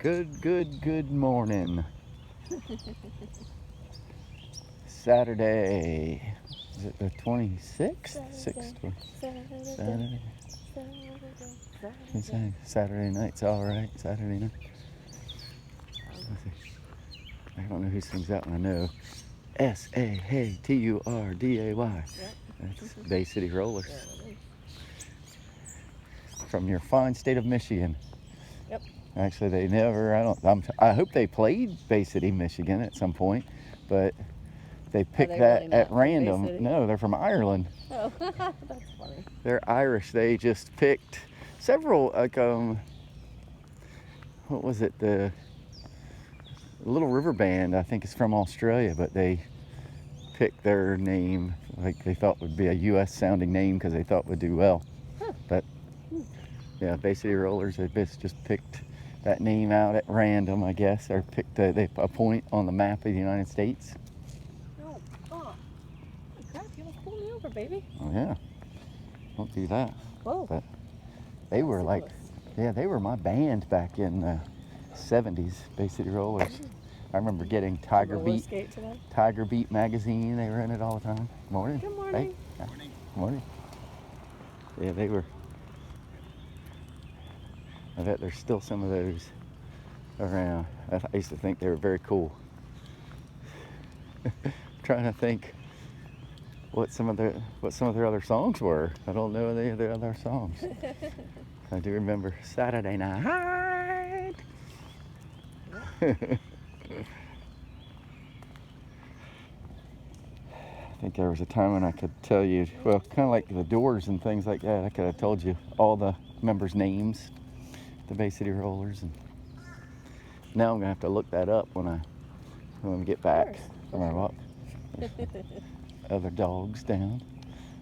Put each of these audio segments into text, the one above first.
Good morning. Saturday. Is it the 26th? Saturday. Saturday night's all right. Saturday night. I don't know who sings that one. I know Sahaturday. That's Bay City Rollers. From your fine state of Michigan. Yep. Actually, they never. I hope they played Bay City, Michigan, at some point, but they picked that really at not from Bay random. City? No, they're from Ireland. Oh, that's funny. They're Irish. They just picked several. What was it? The Little River Band. I think is from Australia, but they picked their name like they thought would be a U.S. sounding name because they thought would do well. Huh. But yeah, Bay City Rollers. They just picked that name out at random, I guess, or picked a point on the map of the United States. Oh, crap, you almost pulled me over, baby. Oh yeah, don't do that. Whoa. But they were like, yeah, they were my band back in the 70s, Bay City Rollers. I remember getting Tiger Beat magazine. They were in it all the time. Morning. Good morning. Hey. Morning. Yeah, they were. I bet there's still some of those around. I used to think they were very cool. Trying to think what some of their other songs were. I don't know any of their other songs. I do remember Saturday Night. I think there was a time when I could tell you, well, kind of like the Doors and things like that. I could have told you all the members' names, the Bay City Rollers, and now I'm gonna have to look that up when we get back from our walk. Other dogs down.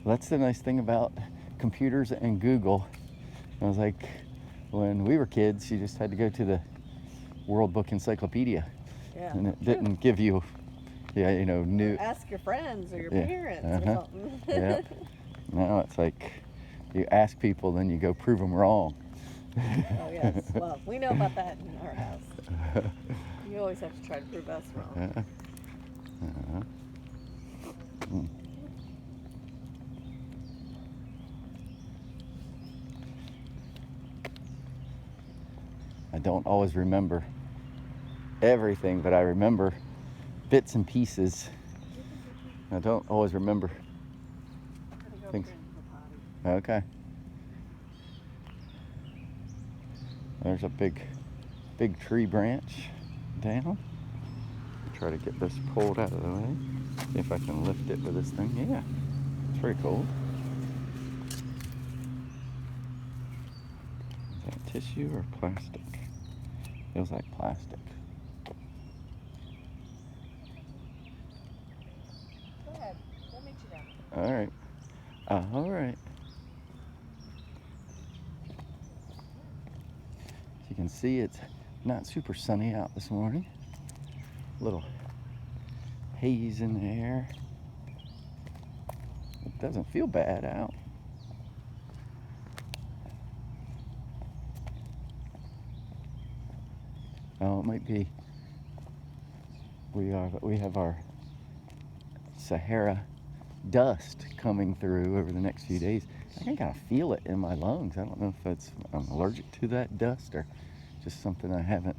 Well, that's the nice thing about computers and Google. I was like, when we were kids, you just had to go to the World Book Encyclopedia, and it didn't give you, new. Ask your friends or your parents or something. Yeah. Now it's like you ask people, then you go prove them wrong. Oh yes. Well, we know about that in our house. You always have to try to prove us wrong. I don't always remember everything, but I remember bits and pieces. I don't always remember things. Okay. There's a big tree branch down. Try to get this pulled out of the way. See if I can lift it with this thing. Yeah, it's pretty cool. Is that tissue or plastic? Feels like plastic. Go ahead. I'll meet you down. All right. All right. As you can see, it's not super sunny out this morning. A little haze in the air. It doesn't feel bad out. Oh, it might be. We have our Sahara dust coming through over the next few days. I can kind of feel it in my lungs. I don't know if I'm allergic to that dust or just something I haven't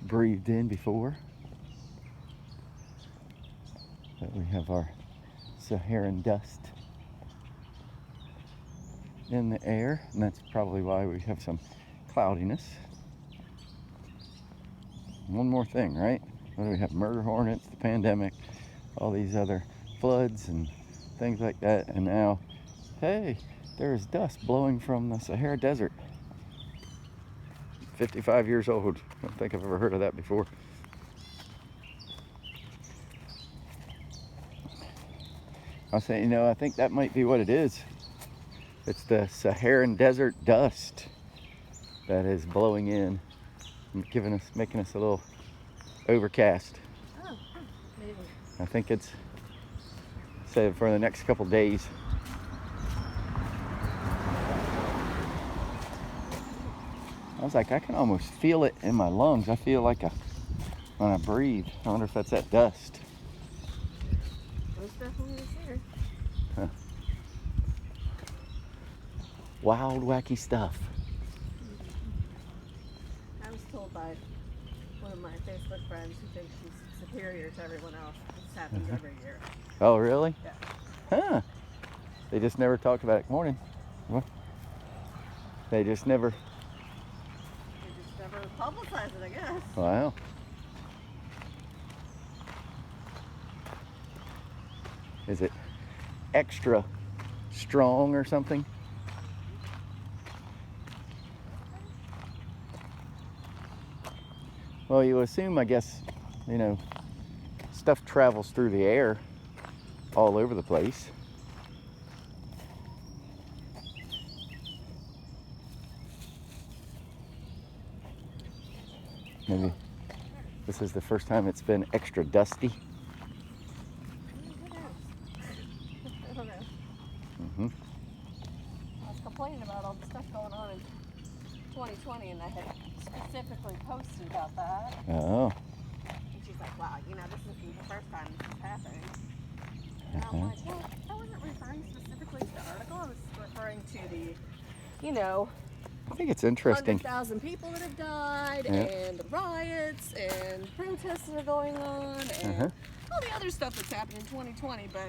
breathed in before. But we have our Saharan dust in the air, and that's probably why we have some cloudiness. One more thing, right? What do we have? Murder hornets, the pandemic, all these other floods and things like that, and now, hey, there's dust blowing from the Sahara Desert. 55 years old. I don't think I've ever heard of that before. I was saying, I think that might be what it is. It's the Saharan Desert dust that is blowing in, making us a little overcast. Oh, maybe. I think it's said for the next couple days. I was like, I can almost feel it in my lungs. I feel like when I breathe. I wonder if that's that dust. Most definitely is there. Huh. Wild, wacky stuff. I was told by one of my Facebook friends who thinks she's superior to everyone else. This happens every year. Oh, really? Yeah. Huh. They just never talked about it. Morning. What? They just never. They just never publicize it, I guess. Wow. Is it extra strong or something? Well, you assume, I guess, you know, stuff travels through the air all over the place. Maybe this is the first time it's been extra dusty. I don't know. Mm-hmm. I was complaining about all the stuff going on in 2020, and I had specifically posted about that. Oh. And she's like, wow, you know, this isn't the first time this is happening. And I'm like, well, I wasn't referring specifically to the article. I was referring to the, you know, I think it's interesting. 100,000 people that have died, Yeah. and the riots, and protests that are going on, and all the other stuff that's happened in 2020, but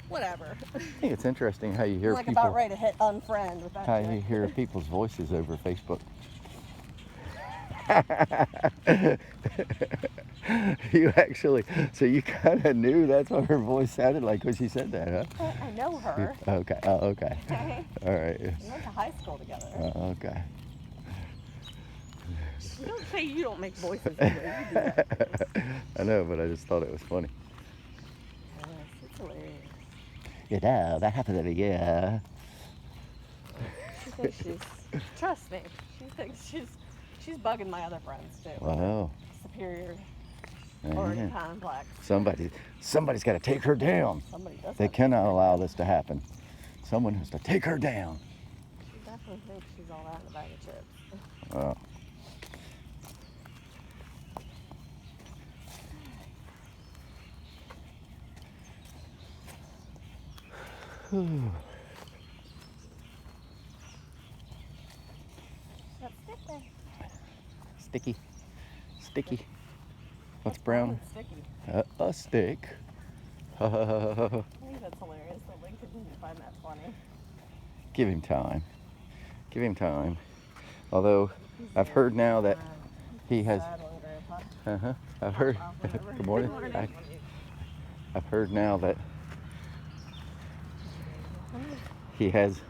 whatever. I think it's interesting how you hear I'm like people. about ready to hit unfriend with that How shit. you hear people's voices over Facebook. You actually, so you kind of knew that's what her voice sounded like when she said that, huh? I know her. Okay. Oh, okay. Okay. All right. We went to high school together. Okay. You don't say you don't make voices either. You do that. I know, but I just thought it was funny. Yes, it's hilarious. You know, that happened to me, yeah. She thinks she's, trust me, she thinks she's bugging my other friends too. Wow. Superior or Yeah. complex. Somebody's got to take her down. Somebody does They have to cannot take allow her. this to happen. Someone has to take her down. She definitely thinks she's all that in a bag of chips. Oh. That's stick there. Sticky. Sticky. What's brown? It's sticky. A stick. I think that's hilarious that Lincoln didn't find that funny. Give him time. Give him time. Although I've heard now that he has. Sad one, Grandpa. I've heard. Whatever. Good morning. Hi. I've heard now that he has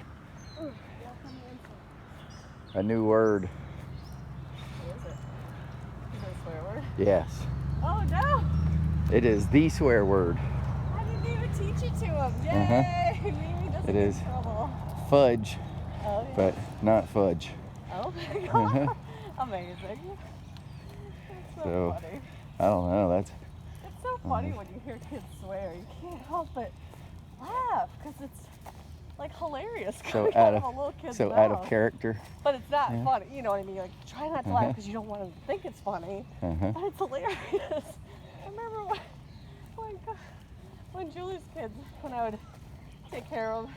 a new word. What is it? Is it a swear word? Yes. Oh no! It is the swear word. I didn't even teach it to him. Yay! Mimi doesn't It get is. in trouble. Fudge, Oh yeah. but not fudge. Oh my god. Amazing. That's so So, funny. I don't know. That's It's so funny when you hear kids swear. You can't help but laugh because it's like hilarious. so coming out of of a little kid's so out mouth. of character. But it's not Yeah. funny. You know what I mean? Like try not to laugh because you don't want to think it's funny. But it's hilarious. I remember when Julie's kids, when I would take care of them,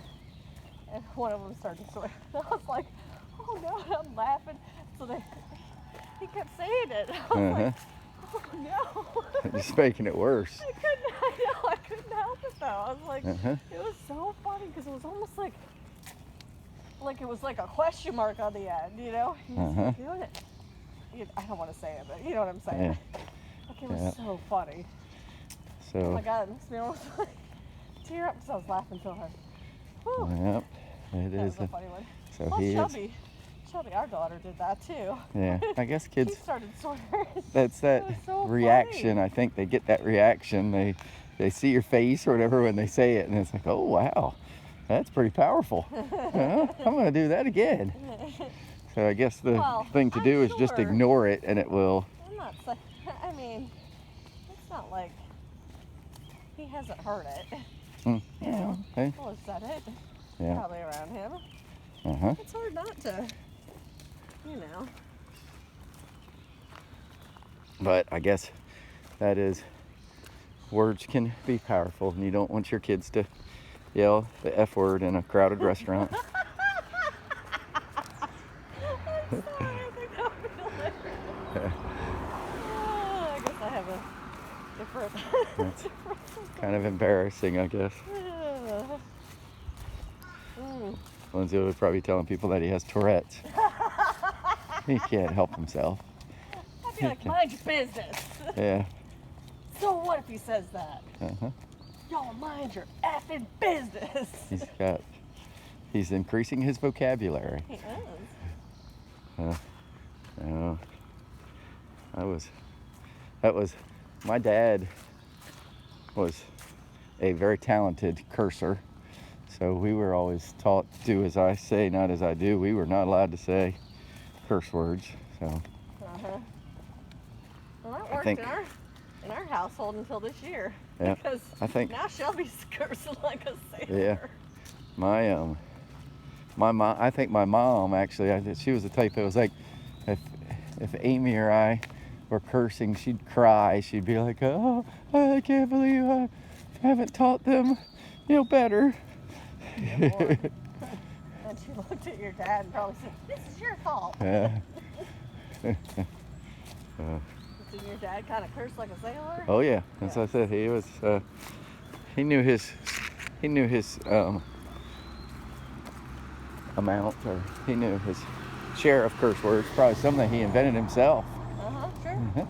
and one of them started to swear. I was like, oh no, I'm laughing. So he kept saying it. I was like, oh no. Just making it worse. I couldn't help it though. I was like, it was so funny because it was almost like it was like a question mark on the end, you know? He was like, you know what? I don't want to say it, but you know what I'm saying. Like it was so funny. So. Oh my god, it makes me almost like tear up because I was laughing so hard. Whew. Yep. It That is. was a funny one. So Well, he is. Shelby, our daughter, did that too. Yeah. I guess kids. She started swearing. That's that was so reaction. funny. I think they get that reaction. They see your face or whatever when they say it, and it's like, oh wow, that's pretty powerful. Well, I'm gonna do that again. So I guess the thing to I'm do is just sure. ignore it, and it will. I'm not saying, I mean, it's not like he hasn't heard it. Yeah. Hey. People have said it. Yeah. Probably around him. Uh huh. It's hard not to, you know. But I guess that is, words can be powerful, and you don't want your kids to yell the F word in a crowded restaurant. I'm sorry, I think that would be hilarious. I guess I have a different. That's kind of embarrassing, I guess. Lindsay would probably be telling people that he has Tourette's. He can't help himself. I'd be like, mind your business. Yeah. So what if he says that? Uh-huh. Y'all mind your effing business. He's increasing his vocabulary. He is. My dad was a very talented cursor. So we were always taught, do as I say, not as I do. We were not allowed to say curse words. So Well, that worked in our household until this year. Yeah, Because I think now Shelby's cursing like a sailor. Yeah. My mom. I think my mom actually. She was the type that was like, if Amy or I were cursing, she'd cry. She'd be like, "Oh, I can't believe I haven't taught them, better." Yeah, boy. And she looked at your dad and probably said, "This is your fault." Yeah. Did your dad kind of curse like a sailor? Oh yeah, as I said, he was. He knew his amount, or he knew his share of curse words. Probably something he invented himself. Sure. Uh-huh.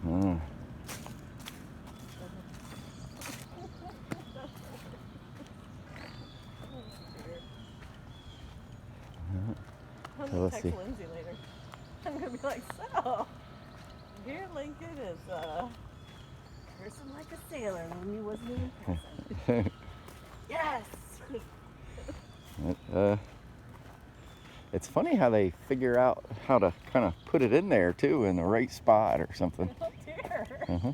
I'm So gonna let's text see. Lindsay later. I'm gonna be like, so, dear Lincoln is cursing like a sailor when he wasn't even present. Yes. It's funny how they figure out how to kind of put it in there too, in the right spot or something. Oh dear. Uh-huh.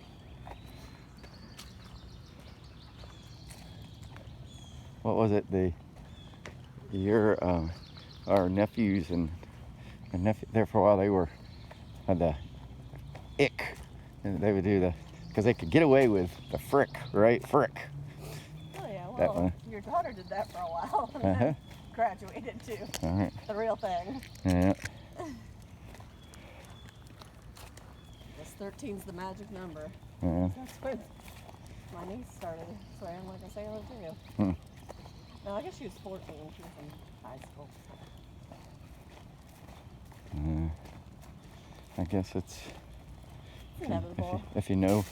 What was it? Our nephews and nephew there for a while, they had the ick, and they would do because they could get away with the frick, right? Frick. Oh yeah, That well, one. your daughter did that for a while and Uh-huh. then graduated to All right. the real thing. Yeah. This 13's the magic number. Yeah. That's when my niece started swearing like a sailor too. Hmm. No, I guess she was 14. She was in high school. I guess it's Inevitable. if you know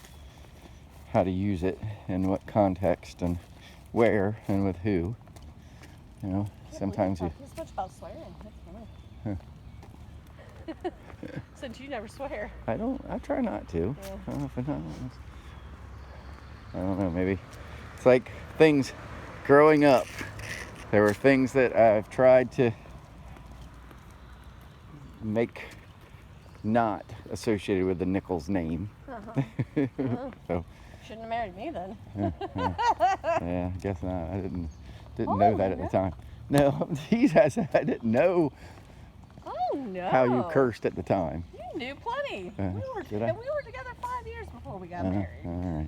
how to use it, in what context and where and with who. Sometimes you. This much about swearing. That's funny. Since you never swear. I try not to. Yeah. I don't know, maybe it's like things growing up. There were things that I've tried to make not associated with the Nichols name. So Shouldn't have married me then. yeah, I guess not. I didn't know that at the time. No, I didn't know Oh no. how you cursed at the time. You knew plenty. Did I? We were together 5 years before we got married. All right.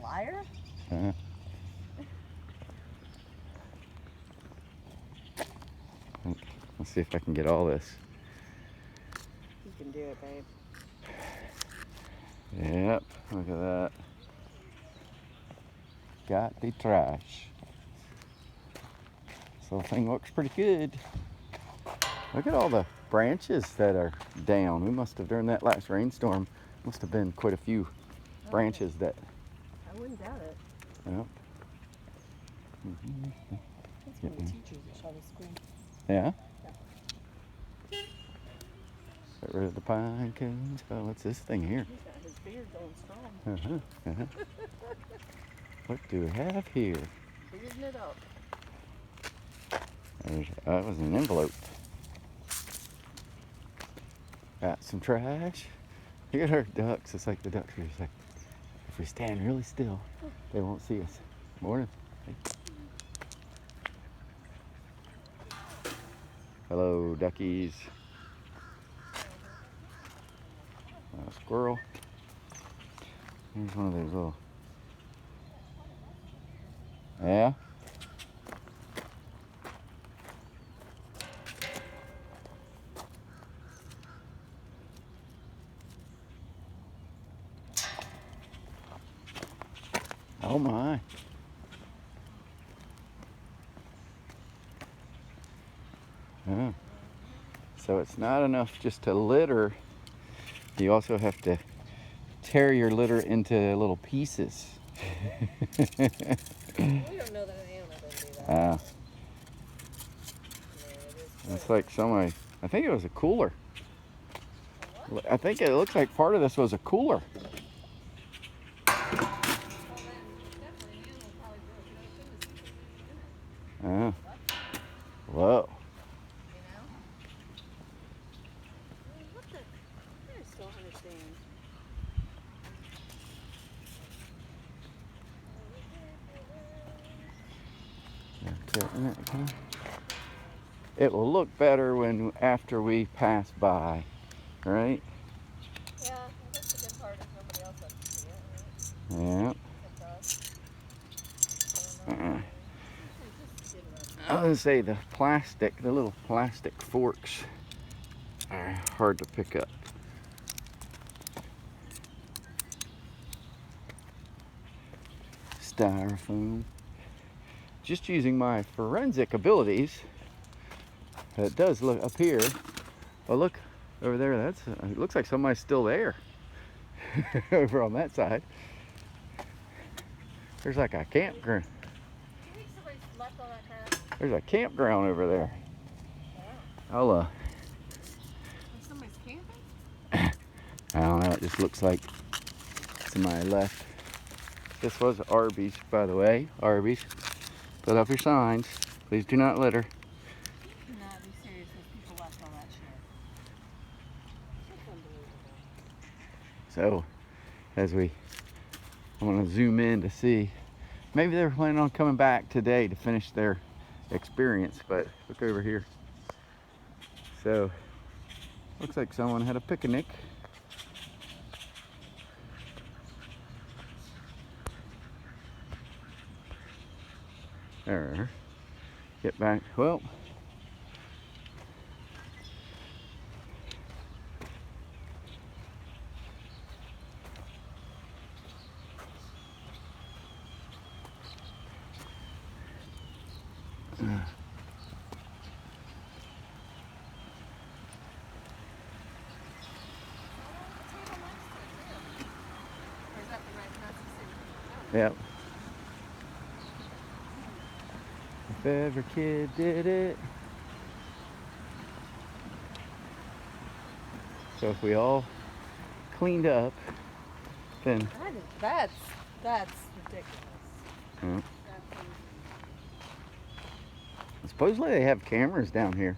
Liar. Let's see if I can get all this. You can do it, babe. Yep, look at that. Got the trash. This little thing looks pretty good. Look at all the branches that are down. We must have, during that last rainstorm, must have been quite a few branches that. I wouldn't doubt it. Yep. That's from the teachers that shot the screen. Yeah? Get rid of the pine cones. Oh, what's this thing here? He's got his beard going strong. What do we have here? Bearding it up. That was an envelope. Got some trash. Look at our ducks. It's like the ducks are just like, if we stand really still, they won't see us. Morning. Hello, duckies. Squirrel. Here's one of those little. Yeah. Oh my. Yeah. So it's not enough just to litter. You also have to tear your litter into little pieces. We don't know that an animal doesn't do that. It's like somebody, I think it was a cooler. I think it looks like part of this was a cooler. Whoa. What the? I just don't understand. It will look better when after we pass by, right? Yeah, that's the good part if nobody else has to see it, right? Yeah. Except us. I was gonna say the little plastic forks are hard to pick up. Styrofoam. Just using my forensic abilities, it does look up here. Oh, look over there. It looks like somebody's still there. Over on that side. There's like a campground. Do you think somebody's left all that crap? There's a campground over there. Wow. I'll Like somebody's camping? I don't know. It just looks like somebody left. This was Arby's, by the way. Arby's. Put up your signs. Please do not litter. You cannot be serious if people left all that shit. That's unbelievable. So, I'm going to zoom in to see. Maybe they're planning on coming back today to finish their experience, but look over here. So, looks like someone had a picnic. There. Get back. Well, yep. If every kid did it. So if we all cleaned up, then That's ridiculous. yeah. Supposedly they have cameras down here.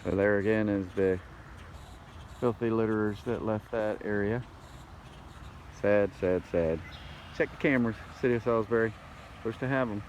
So there again is the filthy litterers that left that area. Sad, sad, sad. Check the cameras, City of Salisbury. Supposed to have them.